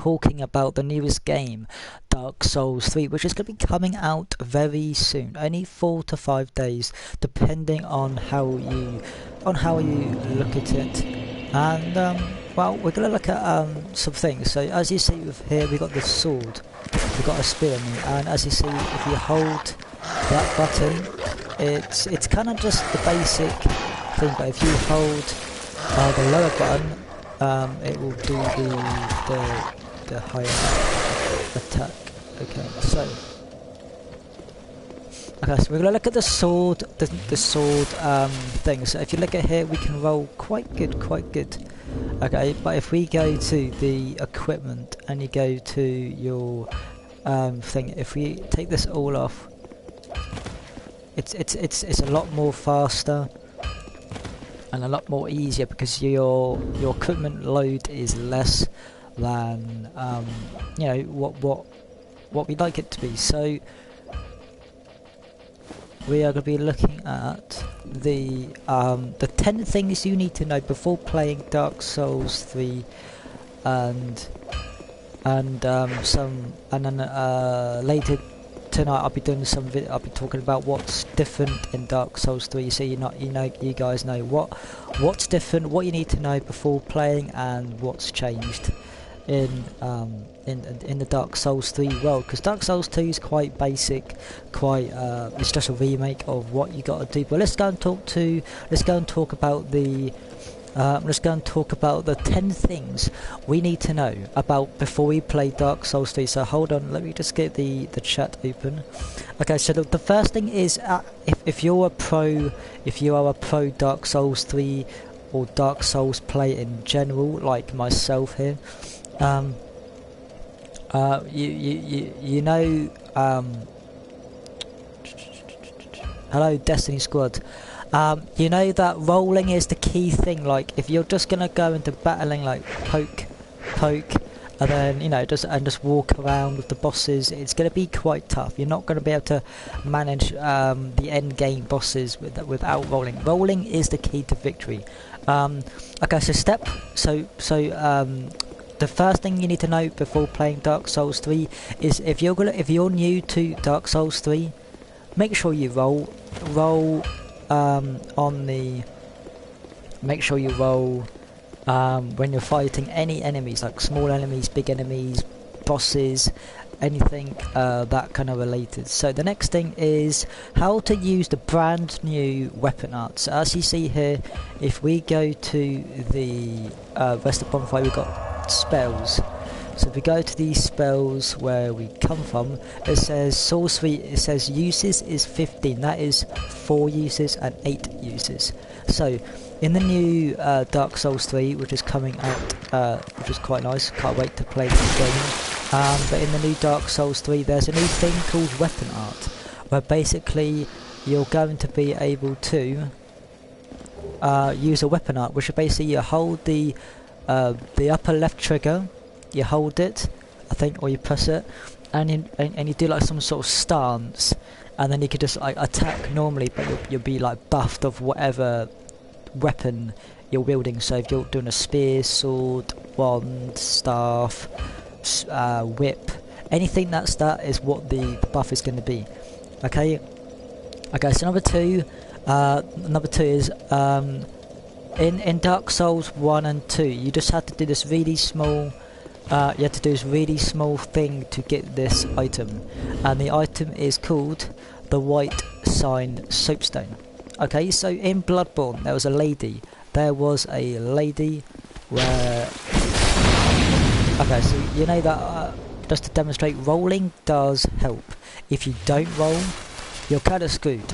talking about the newest game, Dark Souls 3, which is going to be coming out very soon, only 4 to 5 days, depending on how you look at it. And well, we're going to look at some things. So as you see with here, we got this sword, we got a spear, and as you see, if you hold that button, it's kind of just the basic thing, but if you hold the lower button, it will do the higher attack. Okay, so we're gonna look at the sword, the sword thing. So if you look at here, we can roll quite good. Okay, but if we go to the equipment and you go to your thing, if we take this all off, it's a lot more faster and a lot more easier because your equipment load is less than you know what we'd like it to be. So we are going to be looking at the 10 things you need to know before playing Dark Souls 3, and then later tonight I'll be doing some I'll be talking about what's different in Dark Souls 3, so you guys know what's different, what you need to know before playing, and what's changed in the Dark Souls 3 world, because Dark Souls 2 is quite basic, it's just a remake of what you got to do. But let's go and talk about the 10 things we need to know about before we play Dark Souls 3. So hold on, let me just get the chat open. Okay, so the first thing is if you are a pro Dark Souls 3 or Dark Souls player in general, like myself here, you know, hello Destiny Squad. You know that rolling is the key thing. Like if you're just gonna go into battling like poke, and then just walk around with the bosses, it's gonna be quite tough. You're not gonna be able to manage the end game bosses without rolling. Rolling is the key to victory. Okay, the first thing you need to know before playing Dark Souls 3 is if you're new to Dark Souls 3, make sure you roll when you're fighting any enemies, like small enemies, big enemies, bosses, anything that kind of related. So the next thing is how to use the brand new weapon art. So as you see here, if we go to the rest of the bonfire, we've got spells. So if we go to these spells where we come from, it says sorcery, it says uses is 15, that is 4 uses and 8 uses. So in the new Dark Souls 3, which is coming out, which is quite nice, can't wait to play this game, but in the new Dark Souls 3 there's a new thing called weapon art, where basically you're going to be able to use a weapon art, which is basically you hold the upper left trigger, you hold it, I think, or you press it, and you do like some sort of stance, and then you could just like attack normally, but you'll be like buffed of whatever weapon you're wielding. So if you're doing a spear, sword, wand, staff, whip, anything that is what the buff is going to be. Okay, so number two is in Dark Souls 1 and 2, you just had to do this really small thing to get this item, and the item is called the White Sign Soapstone. Okay, so in Bloodborne there was a lady where so you know that just to demonstrate, rolling does help. If you don't roll, you're kind of screwed.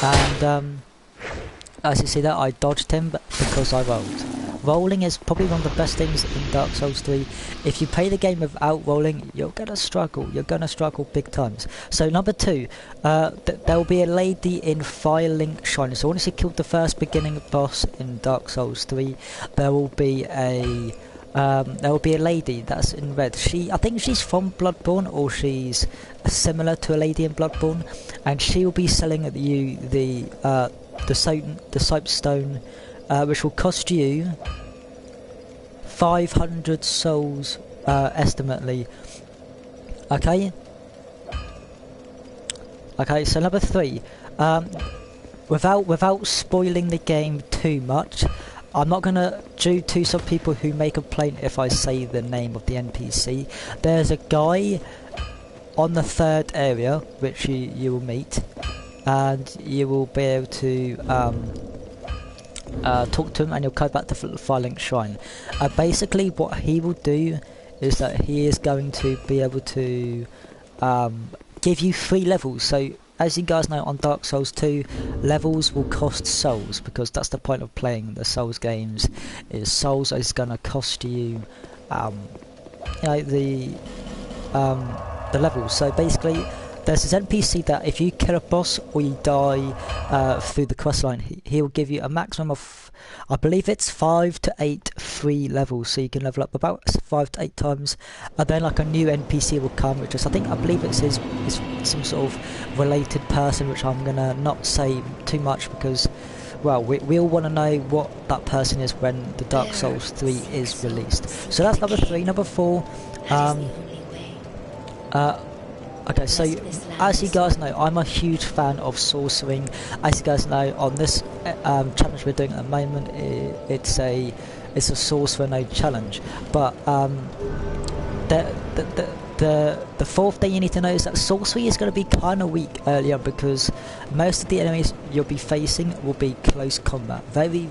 And as you see that, I dodged him because I rolled. Rolling is probably one of the best things in Dark Souls 3. If you play the game without rolling, you're gonna struggle. You're gonna struggle big times. So number 2, there will be a lady in Firelink Shrine. So once you killed the first beginning boss in Dark Souls 3, there will be a lady that's in red. I think she's from Bloodborne, or she's similar to a lady in Bloodborne, and she will be selling you the soapstone, which will cost you 500 souls estimately. Okay. Okay, so number 3. Without spoiling the game too much, I'm not gonna, due to some people who may complain if I say the name of the NPC, there's a guy on the 3rd area which you will meet, and you will be able to talk to him, and you'll come back to Firelink Shrine. Basically what he will do is that he is going to be able to give you 3 levels. So as you guys know, on Dark Souls 2, levels will cost souls, because that's the point of playing the Souls games, is souls is going to cost you, the levels. So basically, there's this NPC that if you kill a boss or you die through the quest line, he will give you a maximum of, I believe it's 5 to 8 free levels, so you can level up about 5 to 8 times, and then like a new NPC will come, which is, I believe it's some sort of related person, which I'm gonna not say too much because, well, we all want to know what that person is when the Dark Souls 3 is released. So that's number 3. Number 4. Okay, so as you guys know, I'm a huge fan of sorcering. As you guys know, on this challenge we're doing at the moment, it's a sorcerer node challenge. But the 4th thing you need to know is that sorcery is going to be kind of weak early on, because most of the enemies you'll be facing will be close combat, very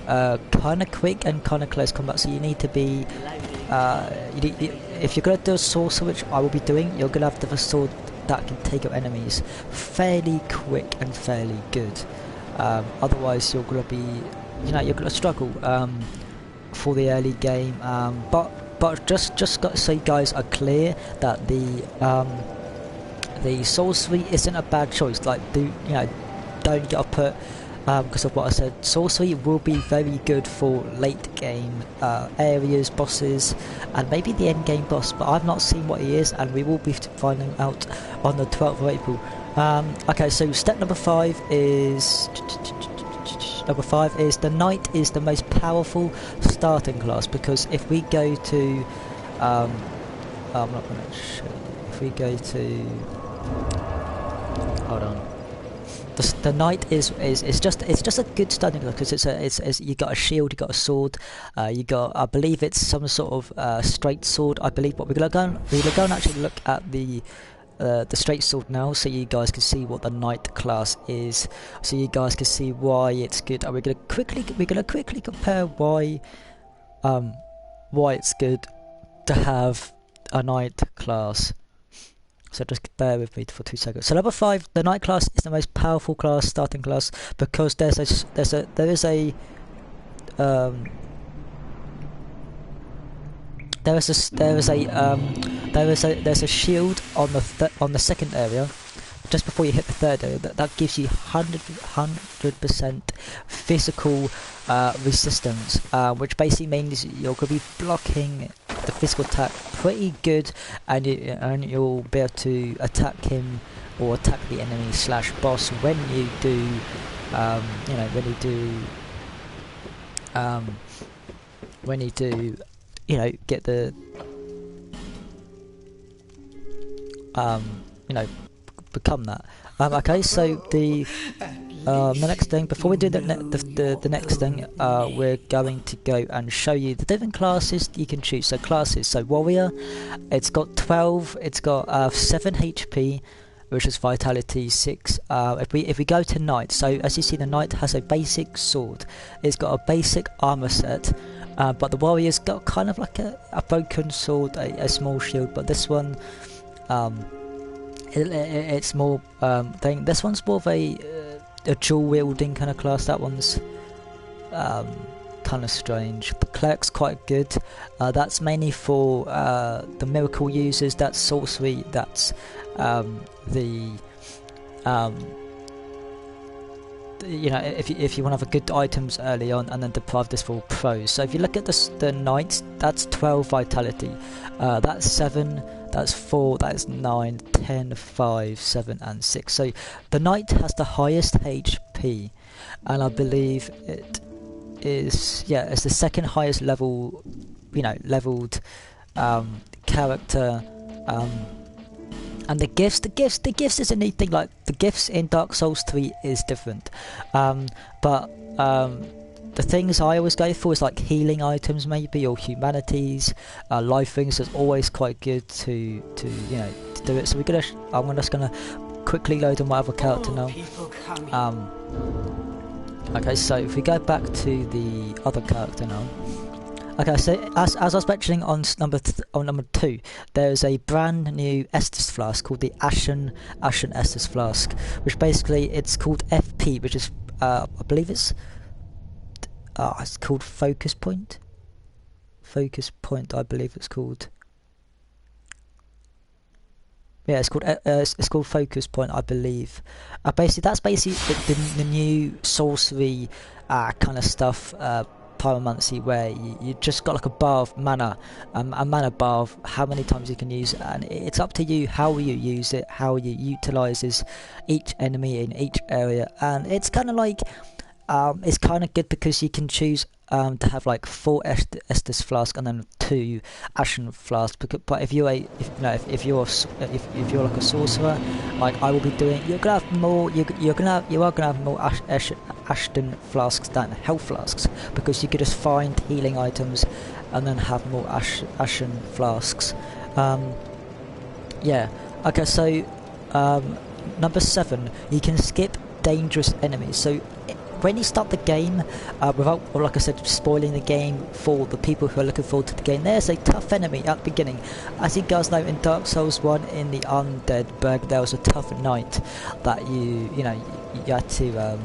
kind of quick and kind of close combat. So you need to be if you're going to do a sorcerer, which I will be doing, you're going to have to have a sword that can take out enemies fairly quick and fairly good. Otherwise you're going to be, you're going to struggle for the early game. But just so you guys are clear that the sorcery isn't a bad choice. Like, don't get up because of what I said. Sorcery will be very good for late game areas, bosses, and maybe the end game boss, but I've not seen what he is, and we will be finding out on the 12th of April. Okay, so step number 5 is the Knight is the most powerful starting class, because if we go to I'm not going to show you. If we go to, hold on. The Knight is just a good starting class, because it's you got a shield, you got a sword, you got, I believe it's some sort of straight sword, I believe. But we're gonna go and actually look at the straight sword now, so you guys can see what the Knight class is, so you guys can see why it's good. And we're gonna quickly compare why it's good to have a Knight class. So just bear with me for 2 seconds. So number 5, the Knight class is the most powerful class, starting class, because there is a shield on the 2nd area, just before you hit the 3rd area, that gives you 100% physical resistance, which basically means you're going to be blocking the physical attack pretty good, and you'll be able to attack him or attack the enemy / boss when you do get the become that. Okay, so the next thing, before we do the next thing, we're going to go and show you the different classes you can choose. So classes, so warrior, it's got 12, it's got 7 HP, which is vitality 6. If we go to Knight, so as you see, the Knight has a basic sword, it's got a basic armor set, but the warrior's got kind of like a broken sword, a small shield, but this one it's more thing. This one's more of a dual wielding kind of class. That one's kind of strange. The cleric's quite good. That's mainly for the miracle users. That's sorcery. That's if you want to have a good items early on, and then deprive this for pros. So if you look at the Knights, that's 12 vitality. That's 7. That's 4, that is 9, 10, 5, 7 and 6. So the Knight has the highest HP, and I believe it is, yeah, it's the second highest level, leveled character. And the gifts is a neat thing. Like the gifts in Dark Souls 3 is different, but the things I always go for is like healing items, maybe, or humanities, life things. Is always quite good to do it. So I'm just gonna quickly load on my other character now. Okay, so if we go back to the other character now. Okay, so as I was mentioning on number 2, there's a brand new Estus flask called the Ashen Estus flask, which basically it's called FP, which is I believe it's called Focus Point. Focus Point, I believe it's called. Yeah, it's called Focus Point, I believe. That's basically the new sorcery kind of stuff. Pyromancy, where you just got like a bar of mana, a mana bar of how many times you can use it, and it's up to you how you use it, how you utilizes each enemy in each area. And it's kind of like it's kind of good because you can choose to have like 4 Estus flask and then 2 Ashen flask. But if you're like a sorcerer, like I will be doing, you are gonna have more Ashen flasks than health flasks, because you could just find healing items and then have more Ashen flasks. Yeah. Okay. So number 7, you can skip dangerous enemies. So when you start the game, without, or like I said, spoiling the game for the people who are looking forward to the game, there's a tough enemy at the beginning. As you guys know, in Dark Souls 1, in the Undead Burg, there was a tough knight that you had to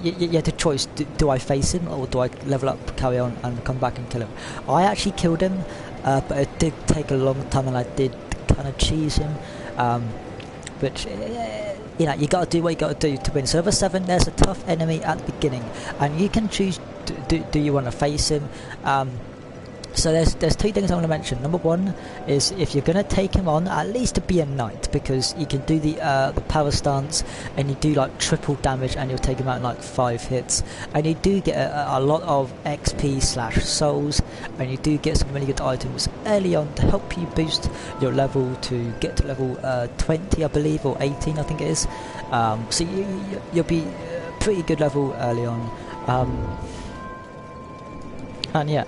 you had a choice. Do I face him, or do I level up, carry on, and come back and kill him? I actually killed him, but it did take a long time, and I did kind of cheese him, which you got to do what you got to do to win. So number 7, there's a tough enemy at the beginning, and you can choose. Do you want to face him? So there's 2 things I want to mention. Number 1 is, if you're going to take him on, at least to be a knight, because you can do the power stance, and you do like triple damage, and you'll take him out in like 5 hits, and you do get a lot of XP/souls, and you do get some really good items early on to help you boost your level to get to level 20, I believe, or 18, I think it is. So you'll be pretty good level early on, and yeah.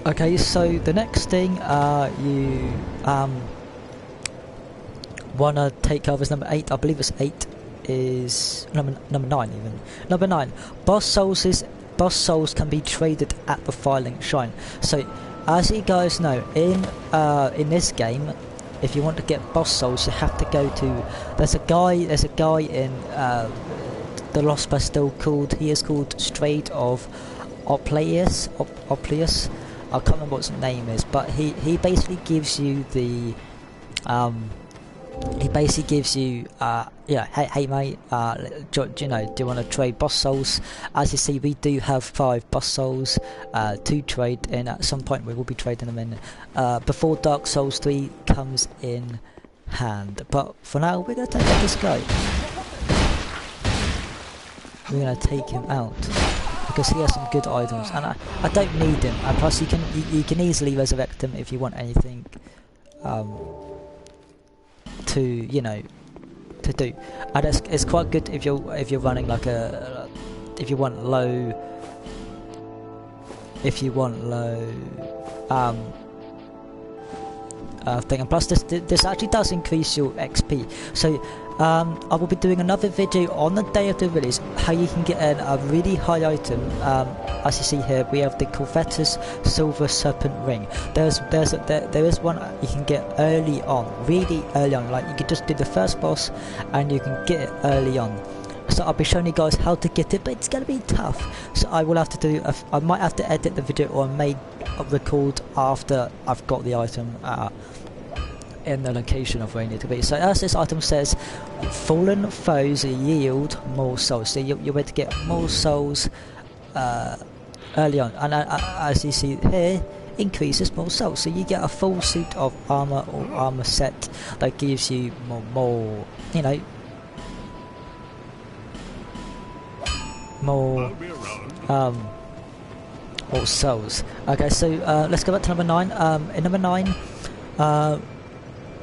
Okay, so the next thing you wanna take over is number 8. I believe it's 8. Is number 9 even. Number 9. Boss souls can be traded at the Firelink Shrine. So, as you guys know, in this game, if you want to get boss souls, you have to go to. There's a guy in the Lost Bastille he is called Strade of Opleus. I can't remember what his name is, but he basically gives you the hey mate, do you want to trade boss souls? As you see, we do have 5 boss souls to trade, and at some point we will be trading them in before Dark Souls 3 comes in hand. But for now, we're going to take out this guy. We're going to take him out, because he has some good items, and I don't need him. And plus, you can easily resurrect him if you want anything to do. And it's quite good if you're running like if you want low thing. And plus, this actually does increase your XP. So I will be doing another video on the day of the release, how you can get a really high item. As you see here, we have the Corvetus Silver Serpent Ring. There is one you can get early on, really early on. Like, you can just do the first boss, and you can get it early on. So I'll be showing you guys how to get it, but it's going to be tough. So I will have to do. I might have to edit the video, or I may record after I've got the item in the location of where you need to be. So as this item says, fallen foes yield more souls. So you're able to get more souls early on, and as you see here, increases more souls. So you get a full suit of armor or armor set that gives you more or souls. Okay, so let's go back to number 9. In number 9,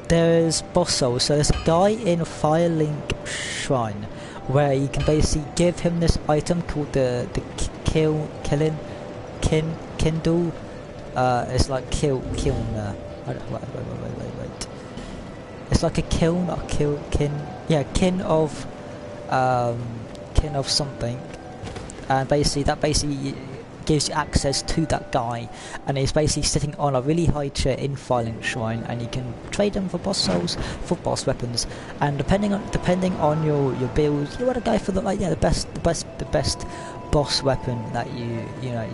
there's boss souls. So there's a guy in Firelink Shrine where you can basically give him this item called the Kindle. It's like kiln. Wait. It's like a kiln, not kin of something, and that basically gives you access to that guy, and he's basically sitting on a really high chair in Firelink Shrine, and you can trade him for boss souls, for boss weapons, and depending on your build, you want to go for the best boss weapon that you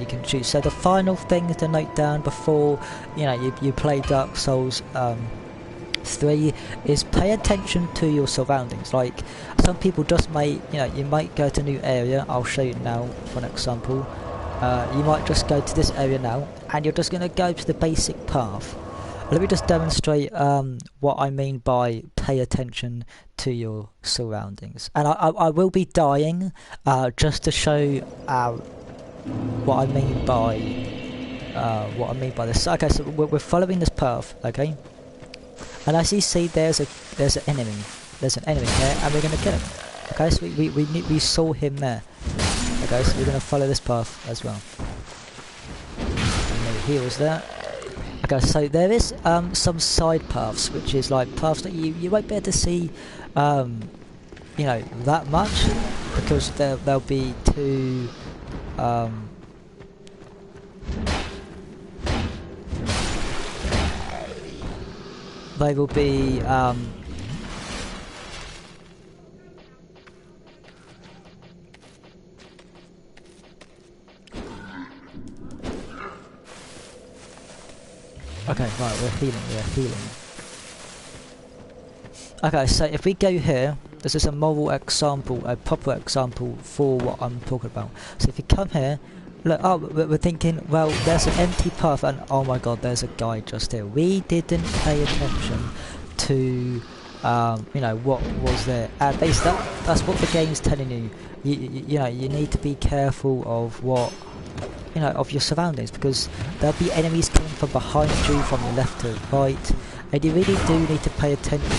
can choose. So the final thing to note down before you play Dark Souls 3 is pay attention to your surroundings. Like, some people just you might go to a new area. I'll show you now for an example. You might just go to this area now, and you're just going to go to the basic path. Let me just demonstrate what I mean by pay attention to your surroundings. And I will be dying just to show what I mean by this. Okay, so we're following this path, okay? And as you see, there's an enemy. There's an enemy here, and we're going to kill him. Okay, so we saw him there. Okay, so we're going to follow this path as well. And no heals there. Okay, so there is some side paths, which is like paths that you won't be able to see, that much, because there'll be two. They will be okay, right, we're healing. Okay, so if we go here, this is a moral example, a proper example for what I'm talking about. So if you come here, look, we're thinking, well, there's an empty path, and oh my god, there's a guy just here. We didn't pay attention to, what was there. And basically, that's what the game's telling you. You need to be careful of what, of your surroundings, because there'll be enemies coming from behind you, from your left to right, and you really do need to pay attention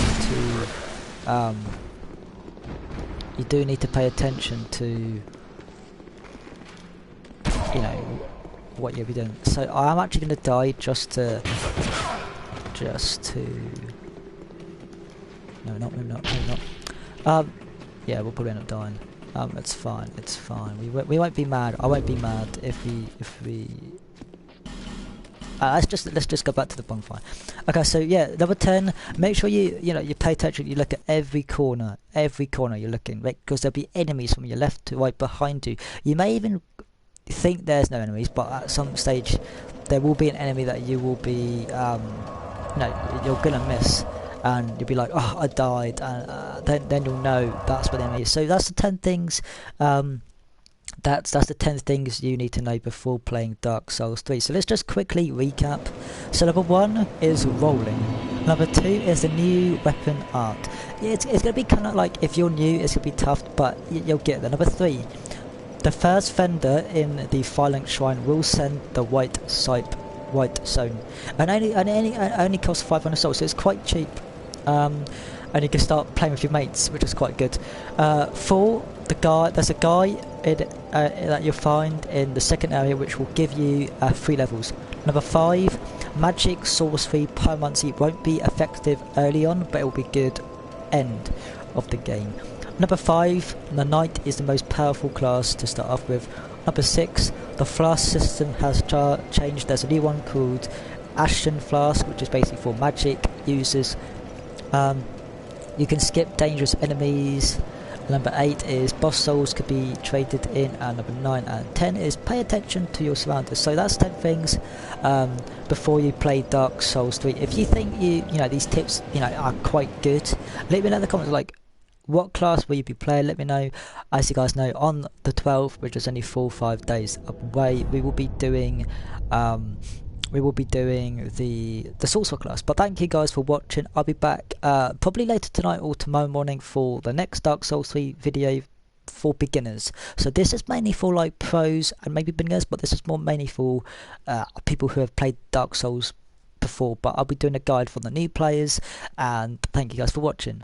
to, what you'll be doing. So I'm actually going to die just to no, not. Yeah, we'll probably end up dying. It's fine. We won't be mad. I won't be mad if we. Let's just go back to the bonfire. Okay, so yeah, number 10. Make sure you pay attention. You look at every corner you're looking, right? Because there'll be enemies from your left to right behind you. You may even think there's no enemies, but at some stage there will be an enemy that you will be, you're gonna miss. And you'll be like, oh, I died, and then you'll know that's what the enemy is. So that's the 10 things. That's the 10 things you need to know before playing Dark Souls 3. So let's just quickly recap. So number 1 is rolling. Number 2 is the new weapon art. It's going to be kind of like, if you're new, it's going to be tough, but you'll get there. Number 3, the first vendor in the Firelink Shrine will send the white zone, and only costs 500 souls, so it's quite cheap. And you can start playing with your mates, which is quite good. 4, there's a guy that you'll find in the second area, which will give you 3 levels. Number 5, magic, sorcery, pyromancy won't be effective early on, but it will be good end of the game. Number 5, the knight is the most powerful class to start off with. Number 6, the flask system has changed. There's a new one called Ashen Flask, which is basically for magic users. You can skip dangerous enemies. Number 8 is boss souls could be traded in, and number 9 and 10 is pay attention to your surroundings. So that's 10 things before you play Dark Souls 3. If you think these tips are quite good, let me know in the comments, like, what class will you be playing? Let me know. As you guys know, on the 12th, which is only 4 or 5 days away, we will be doing the Sorcerer class. But thank you guys for watching. I'll be back probably later tonight or tomorrow morning for the next Dark Souls 3 video for beginners. So this is mainly for like pros and maybe beginners, but this is more mainly for people who have played Dark Souls before. But I'll be doing a guide for the new players, and thank you guys for watching.